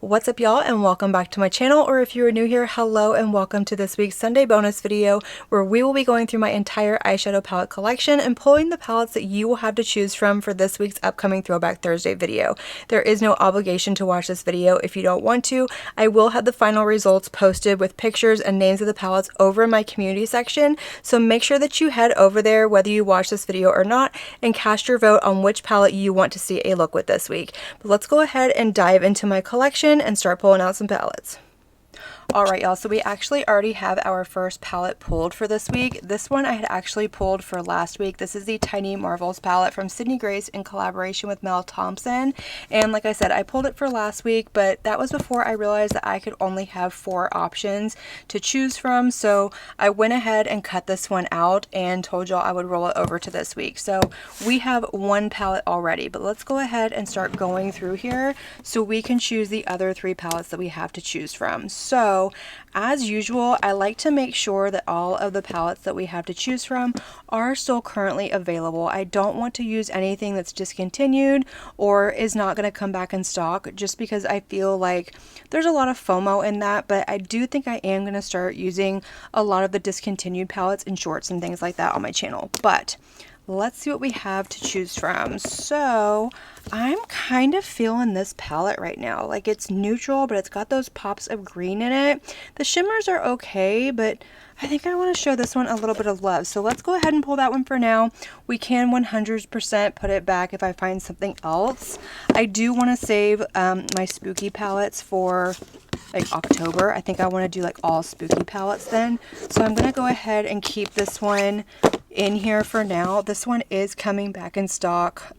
What's up, y'all, and welcome back to my channel, or if you are new here, hello and welcome to this week's Sunday bonus video where we will be going through my entire eyeshadow palette collection and pulling the palettes that you will have to choose from for this week's upcoming Throwback Thursday video. There is no obligation to watch this video if you don't want to. I will have the final results posted with pictures and names of the palettes over in my community section, so make sure that you head over there whether you watch this video or not and cast your vote on which palette you want to see a look with this week. But let's go ahead and dive into my collection and start pulling out some palettes. Alright, y'all, so we actually already have our first palette pulled for this week. This one I had actually pulled for last week. This is the Tiny Marvels palette from Sydney Grace in collaboration with Mel Thompson. And like I said, I pulled it for last week, but that was before I realized that I could only have 4 options to choose from. So I went ahead and cut this one out and told y'all I would roll it over to this week. So we have one palette already, but let's go ahead and start going through here so we can choose the other 3 palettes that we have to choose from. So as usual, I like to make sure that all of the palettes that we have to choose from are still currently available. I don't want to use anything that's discontinued or is not going to come back in stock, just because I feel like there's a lot of FOMO in that. But I do think I am going to start using a lot of the discontinued palettes and shorts and things like that on my channel. But let's see what we have to choose from. So I'm kind of feeling this palette right now. Like, it's neutral, but it's got those pops of green in it. The shimmers are okay, but I think I want to show this one a little bit of love. So let's go ahead and pull that one for now. We can 100% put it back if I find something else. I do want to save my spooky palettes for like October. I think I want to do like all spooky palettes then. So I'm going to go ahead and keep this one in here for now. This one is coming back in stock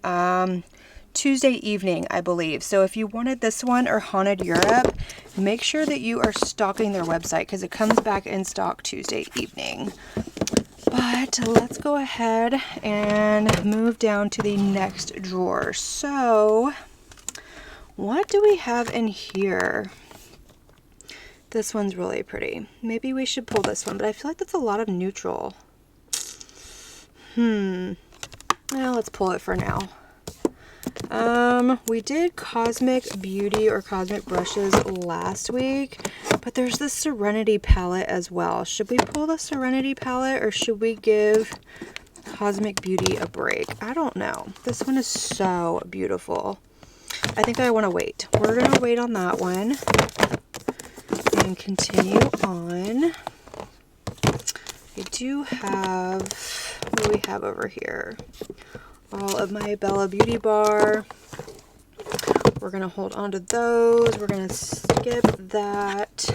Tuesday evening, I believe. So if you wanted this one or Haunted Europe, make sure that you are stalking their website because it comes back in stock Tuesday evening. But let's go ahead and move down to the next drawer. So what do we have in here? This one's really pretty. Maybe we should pull this one, but I feel like that's a lot of neutral. Well, let's pull it for now. We did Cosmic Beauty or Cosmic Brushes last week, but there's this Serenity palette as well. Should we pull the Serenity palette or should we give Cosmic Beauty a break? I don't know. This one is so beautiful. I think I want to wait. We're going to wait on that one and continue on. I do have, what do we have over here? All of my Bella Beauty Bar. We're going to hold on to those. We're going to skip that.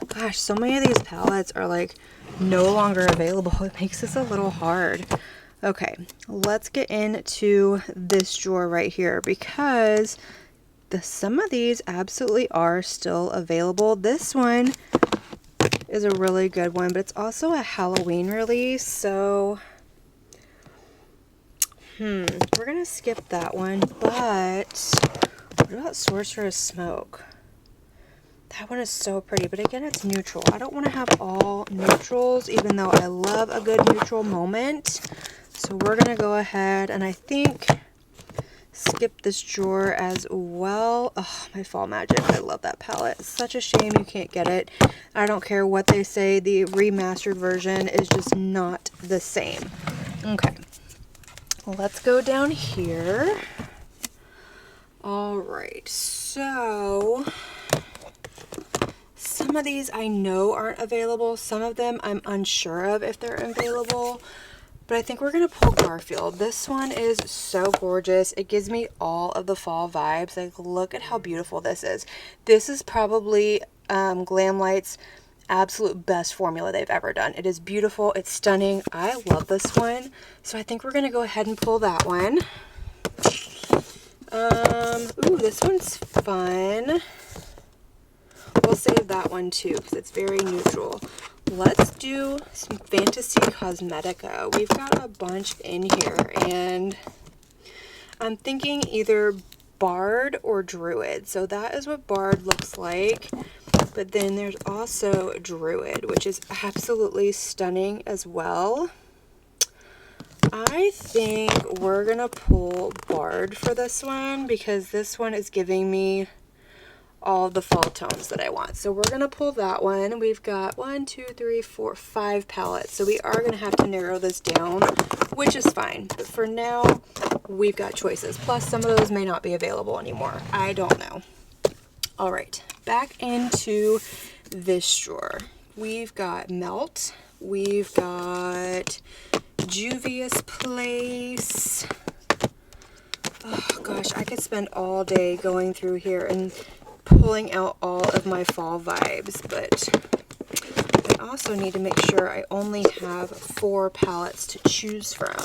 Gosh, so many of these palettes are like no longer available. It makes this a little hard. Okay, let's get into this drawer right here because some of these absolutely are still available. This one is a really good one, but it's also a Halloween release, so we're gonna skip that one. But what about Sorcerer's Smoke? That one is so pretty, but again, it's neutral. I don't want to have all neutrals, even though I love a good neutral moment. So we're gonna go ahead and I think skip this drawer as well. Oh, my Fall Magic. I love that palette. It's such a shame you can't get it. I don't care what they say. The remastered version is just not the same. Okay. Let's go down here. Alright. So some of these I know aren't available. Some of them I'm unsure of if they're available. But I think we're going to pull Garfield. This one is so gorgeous. It gives me all of the fall vibes. Like, look at how beautiful this is. This is probably Glamlight's absolute best formula they've ever done. It is beautiful. It's stunning. I love this one. So I think we're going to go ahead and pull that one. Ooh, this one's fun. We'll save that one too because it's very neutral. Let's do some Fantasy Cosmetica. We've got a bunch in here, and I'm thinking either Bard or Druid. So that is what Bard looks like. But then there's also Druid, which is absolutely stunning as well. I think we're going to pull Bard for this one because this one is giving me all of the fall tones that I want. So we're going to pull that one. We've got 1, 2, 3, 4, 5 palettes. So we are going to have to narrow this down, which is fine. But for now, we've got choices. Plus, some of those may not be available anymore. I don't know. All right, back into this drawer. We've got Melt. We've got Juvia's Place. Oh gosh, I could spend all day going through here and pulling out all of my fall vibes, but I also need to make sure I only have 4 palettes to choose from.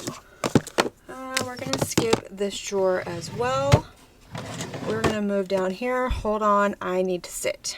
We're going to skip this drawer as well. We're going to move down here. Hold on, I need to sit.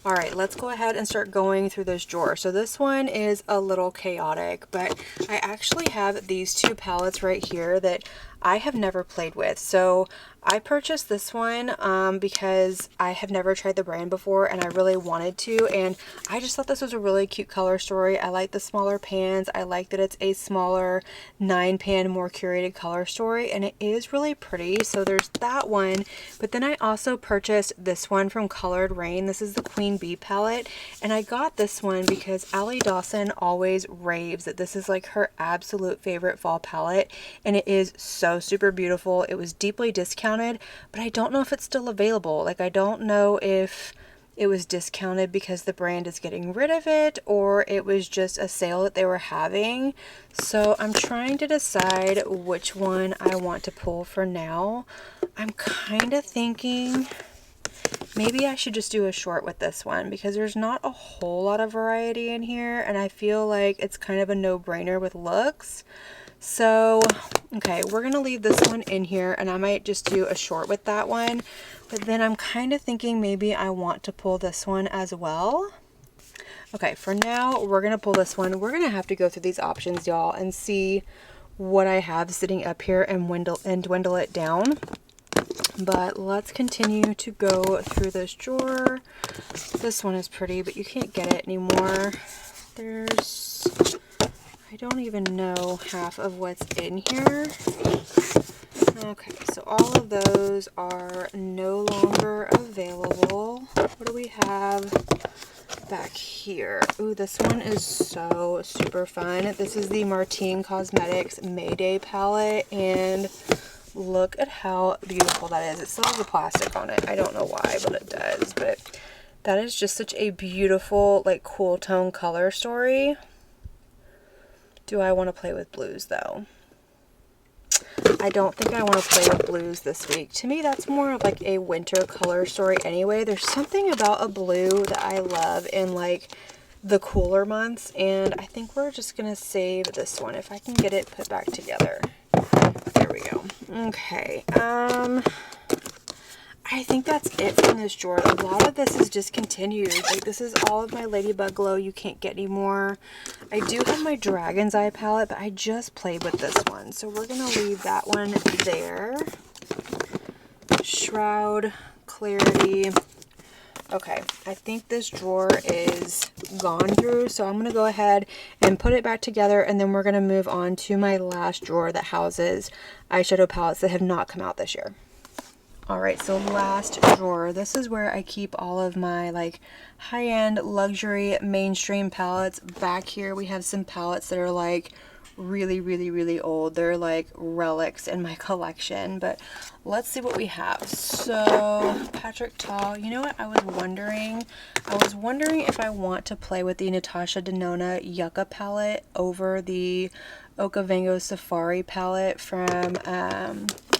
All right, let's go ahead and start going through this drawer. So this one is a little chaotic, but I actually have these 2 palettes right here that I have never played with. So I purchased this one because I have never tried the brand before and I really wanted to, and I just thought this was a really cute color story. I like the smaller pans. I like that it's a smaller 9-pan, more curated color story, and it is really pretty. So there's that one, but then I also purchased this one from Colored Rain. This is the Queen Bee palette, and I got this one because Allie Dawson always raves that this is like her absolute favorite fall palette, and it is so super beautiful. It was deeply discounted, but I don't know if it's still available. Like, I don't know if it was discounted because the brand is getting rid of it, or it was just a sale that they were having. So I'm trying to decide which one I want to pull for now. I'm kind of thinking maybe I should just do a short with this one because there's not a whole lot of variety in here, and I feel like it's kind of a no-brainer with looks. So, okay, we're going to leave this one in here, and I might just do a short with that one. But then I'm kind of thinking maybe I want to pull this one as well. Okay, for now, we're going to pull this one. We're going to have to go through these options, y'all, and see what I have sitting up here and dwindle it down. But let's continue to go through this drawer. This one is pretty, but you can't get it anymore. I don't even know half of what's in here. Okay, so all of those are no longer available. What do we have back here? Ooh, this one is so super fun. This is the Martine Cosmetics Mayday palette, and look at how beautiful that is. It still has the plastic on it. I don't know why, but it does. But that is just such a beautiful, like, cool tone color story. Do I want to play with blues though? I don't think I want to play with blues this week. To me, that's more of like a winter color story anyway. There's something about a blue that I love in like the cooler months, and I think we're just going to save this one if I can get it put back together. There we go. Okay. I think that's it from this drawer. A lot of this is discontinued. Like, this is all of my Ladybug Glow you can't get anymore. I do have my Dragon's Eye palette, but I just played with this one. So we're going to leave that one there. Shroud, Clarity. Okay, I think this drawer is gone through, so I'm going to go ahead and put it back together, and then we're going to move on to my last drawer that houses eyeshadow palettes that have not come out this year. Alright, so last drawer. This is where I keep all of my like high-end luxury mainstream palettes. Back here we have some palettes that are like really old. They're like relics in my collection, but let's see what we have. So Patrick Ta, you know what I was wondering if I want to play with the Natasha Denona Yucca palette over the Okavango Safari palette from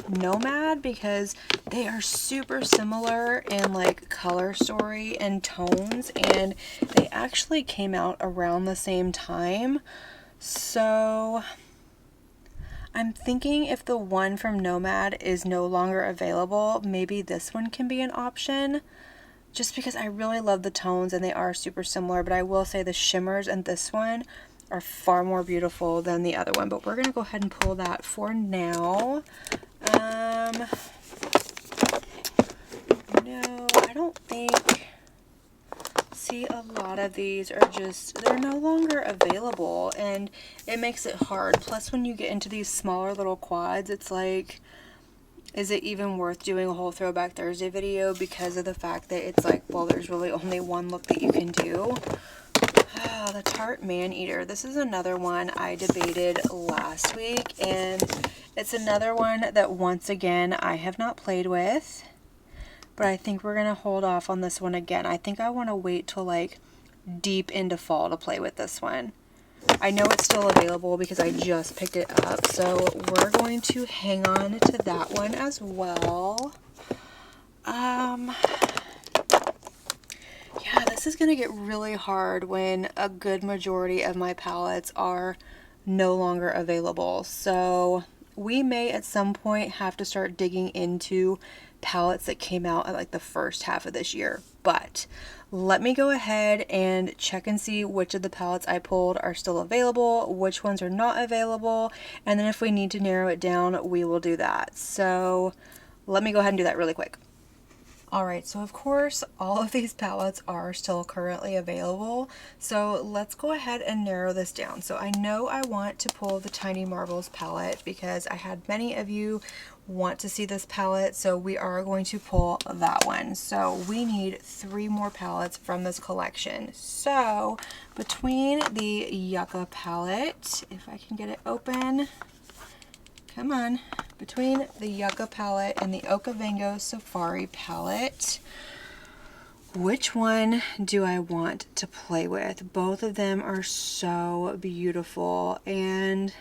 Nomad, because they are super similar in like color story and tones, and they actually came out around the same time. So I'm thinking if the one from Nomad is no longer available, maybe this one can be an option, just because I really love the tones and they are super similar. But I will say the shimmers in this one are far more beautiful than the other one. But we're going to go ahead and pull that for now. No, I don't think... See, a lot of these are just, they're no longer available, and it makes it hard. Plus, when you get into these smaller little quads, it's like, is it even worth doing a whole Throwback Thursday video because of the fact that it's like, well, there's really only one look that you can do. The Tarte Man-Eater. This is another one I debated last week, and it's another one that once again I have not played with, but I think we're gonna hold off on this one again. I think I want to wait till like deep into fall to play with this one. I know it's still available because I just picked it up, so we're going to hang on to that one as well. Yeah, this is going to get really hard when a good majority of my palettes are no longer available. So we may at some point have to start digging into palettes that came out at like the first half of this year. But let me go ahead and check and see which of the palettes I pulled are still available, which ones are not available, and then if we need to narrow it down, we will do that. So let me go ahead and do that really quick. Alright, so of course all of these palettes are still currently available, so let's go ahead and narrow this down. So I know I want to pull the Tiny Marvels palette because I had many of you want to see this palette, so we are going to pull that one. So we need 3 more palettes from this collection. So between the Yucca palette, if I can get it open, come on, between the Yucca palette and the Okavango Safari palette, which one do I want to play with? Both of them are so beautiful, and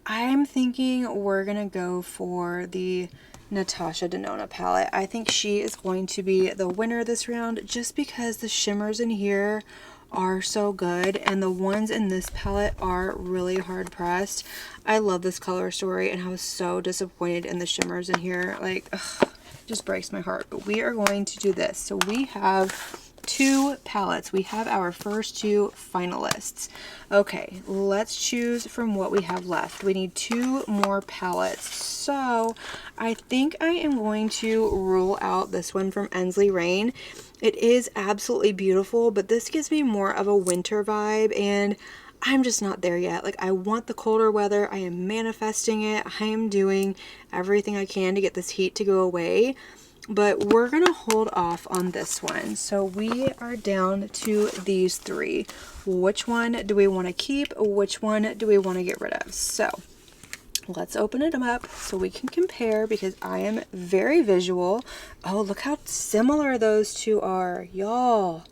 I'm thinking we're gonna go for the Natasha Denona palette. I think she is going to be the winner this round just because the shimmers in here are so good and the ones in this palette are really hard pressed. I love this color story and I was so disappointed in the shimmers in here. Like, ugh, it just breaks my heart. But we are going to do this. So we have 2 palettes. We have our first 2 finalists. Okay, let's choose from what we have left. We need 2 more palettes. So I think I am going to rule out this one from Ensley Rain. It is absolutely beautiful, but this gives me more of a winter vibe, and I'm just not there yet. Like, I want the colder weather. I am manifesting it. I am doing everything I can to get this heat to go away, but we're gonna hold off on this one. So we are down to these 3. Which one do we want to keep? Which one do we want to get rid of? So let's open it up so we can compare because I am very visual. Oh, look how similar those 2 are, y'all.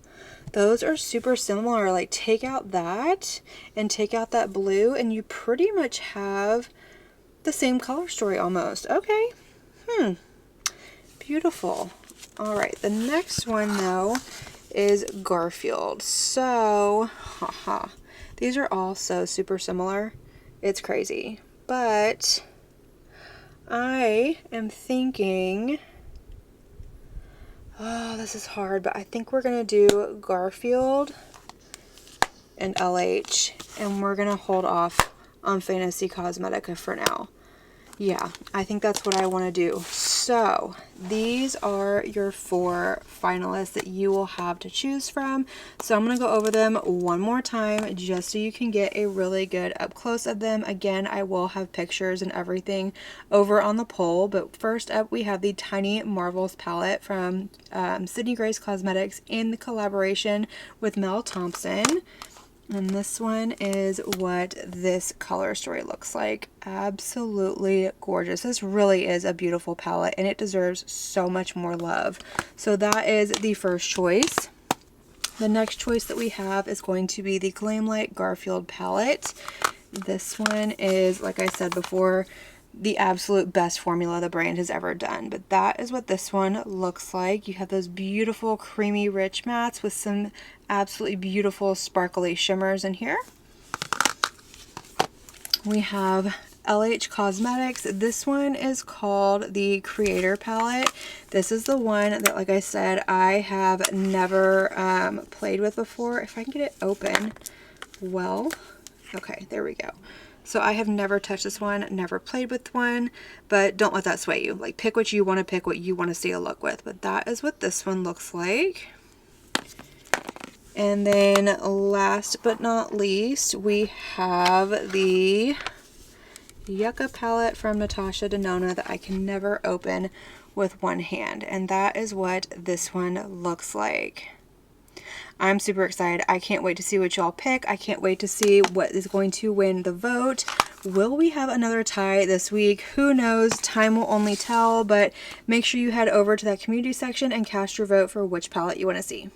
Those are super similar. Like, take out that and take out that blue and you pretty much have the same color story almost. Okay, beautiful. All right, the next one though is Garfield. So, these are all so super similar. It's crazy. But I am thinking, oh, this is hard, but I think we're going to do Garfield and LH, and we're going to hold off on Fantasy Cosmetica for now. Yeah, I think that's what I want to do. So these are your 4 finalists that you will have to choose from. So I'm going to go over them one more time just so you can get a really good up close of them. Again, I will have pictures and everything over on the poll, but first up we have the Tiny Marvels palette from Sydney Grace Cosmetics in the collaboration with Mel Thompson. And this one is what this color story looks like. Absolutely gorgeous. This really is a beautiful palette and it deserves so much more love. So that is the first choice. The next choice that we have is going to be the Glamelight Garfield palette. This one is, like I said before, the absolute best formula the brand has ever done. But that is what this one looks like. You have those beautiful creamy rich mattes with some absolutely beautiful sparkly shimmers in here. We have LH Cosmetics. This one is called the Creator palette. This is the one that, like I said, I have never played with before. If I can get it open, well, okay, there we go. So I have never touched this one, never played with one, but don't let that sway you. Like, pick what you want to pick, what you want to see a look with. But that is what this one looks like. And then last but not least, we have the Yucca palette from Natasha Denona that I can never open with one hand. And that is what this one looks like. I'm super excited. I can't wait to see what y'all pick. I can't wait to see what is going to win the vote. Will we have another tie this week? Who knows? Time will only tell, but make sure you head over to that community section and cast your vote for which palette you want to see.